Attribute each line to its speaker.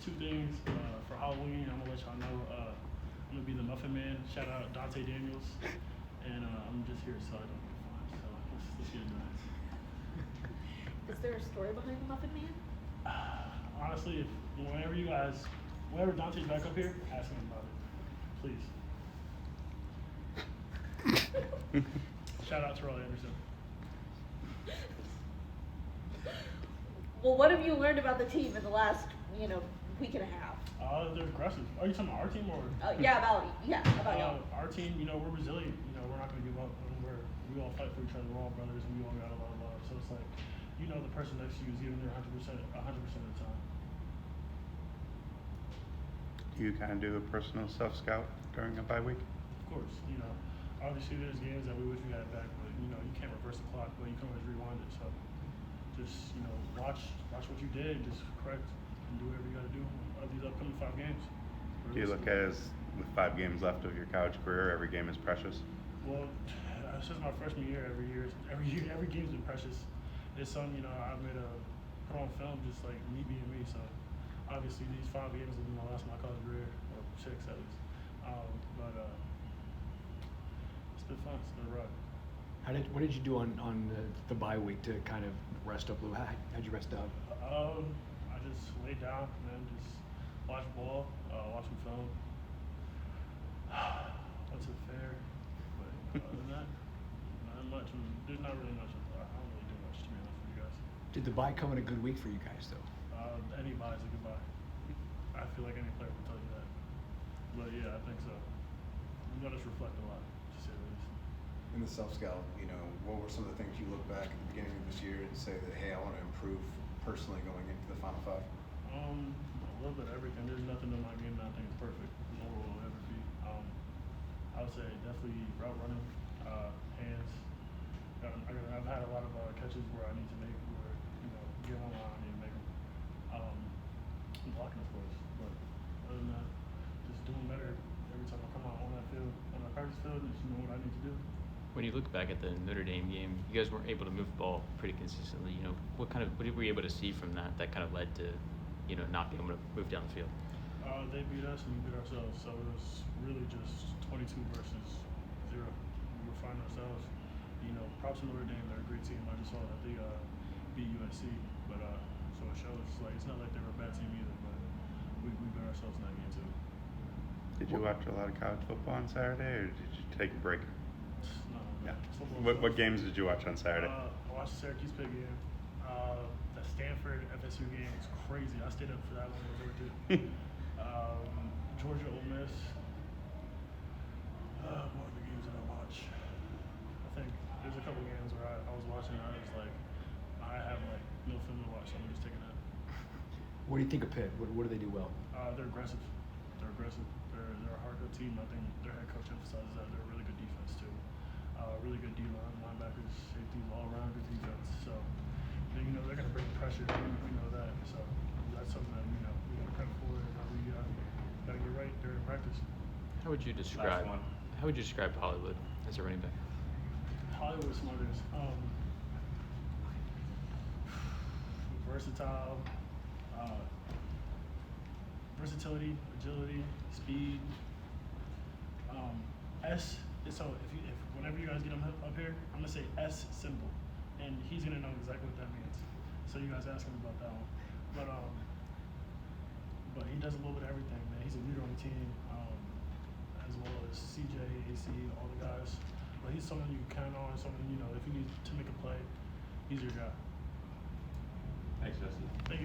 Speaker 1: two things. For Halloween, I'm gonna let y'all know. I'm gonna be the Muffin Man. Shout out Dante Daniels, and I'm just here so I don't get fined. So let's get into it.
Speaker 2: Is there a story behind the Muffin Man?
Speaker 1: Honestly, whenever Dante's back up here, ask him about it, please. Shout out Terrell Anderson.
Speaker 2: Well, what have you learned about the team in the last, week and a half?
Speaker 1: They're aggressive. Are you talking about our team or?
Speaker 2: About y'all.
Speaker 1: Our team, we're resilient. We're not gonna give up. We all fight for each other. We're all brothers, and we all got a lot of love. So it's like, the person next to you is giving their 100% of the time.
Speaker 3: Do you kind of do a personal self-scout during a bye week?
Speaker 1: Of course, obviously there's games that we wish we had back, but you can't reverse the clock, but you can always rewind it. So just watch what you did, just correct and do whatever you got to do these upcoming 5 games.
Speaker 3: Do you look at it as with 5 games left of your college career, every game is precious?
Speaker 1: Well, since my freshman year, every game's been precious. It's something I've made a put on film, just like me being me. So obviously these 5 games will be my last of my college career, or 6 at least. But it's been fun. It's been a ride.
Speaker 4: What did you do on the bye week to kind of rest up a little? How'd you rest up?
Speaker 1: I just laid down and then just watched ball, watched some film. Went to the fair, but other than that, not much. There's not really much. I don't really do much, to be honest with you guys.
Speaker 4: Did the bye come in a good week for you guys, though?
Speaker 1: Any bye is a good bye. I feel like any player will tell you that. But yeah, I think so. We let us reflect a lot, to say the least.
Speaker 5: In the self-scout, what were some of the things you look back at the beginning of this year and say that, hey, I want to improve personally going into the Final 5?
Speaker 1: A little bit of everything. There's nothing in my game that I think is perfect, nor will it ever be. I would say definitely route running, hands. I've had a lot of catches where I need to make, get on line, I need to make them. Blocking, of course, but other than that, just doing better every time I come out on that field, on that practice field, and just know what I need to do.
Speaker 6: When you look back at the Notre Dame game, you guys weren't able to move the ball pretty consistently. What were you able to see from that that kind of led to, not being able to move down the field?
Speaker 1: They beat us and we beat ourselves, so it was really just 22 versus 0. We were finding ourselves. Props to Notre Dame. They're a great team. I just saw that they beat USC, but so it shows. It's not like they were a bad team either, but we beat ourselves in that game too.
Speaker 3: Did you watch a lot of college football on Saturday, or did you take a break?
Speaker 1: No.
Speaker 3: Yeah. What games did you watch on Saturday?
Speaker 1: I watched the Syracuse Pitt game. The Stanford FSU game was crazy. I stayed up for that one. It was over too. Georgia Ole Miss. What other games did I watch? I think there's a couple games where I was watching and I was like, I have no film to watch, so I'm just taking that.
Speaker 4: What do you think of Pitt? What do they do well?
Speaker 1: They're aggressive. They're a hardcore team. I think their head coach emphasizes that. They're a really good defense too. Really good D-line, linebackers, safeties, all around good defense. So they're going to bring pressure. We know that. So that's something that we got to prep for, and we got to get right during practice.
Speaker 6: How would you describe Hollywood as a running back?
Speaker 1: Hollywood Smothers. Versatile. Versatility, agility, speed. S. So if whenever you guys get him up here, I'm gonna say S symbol, and he's gonna know exactly what that means. So you guys ask him about that one. But he does a little bit of everything, man. He's a leader on the team, as well as CJ, AC, all the guys. But he's someone you can count on. Someone if you need to make a play, he's your guy.
Speaker 7: Thanks, Justin.
Speaker 1: Thank you.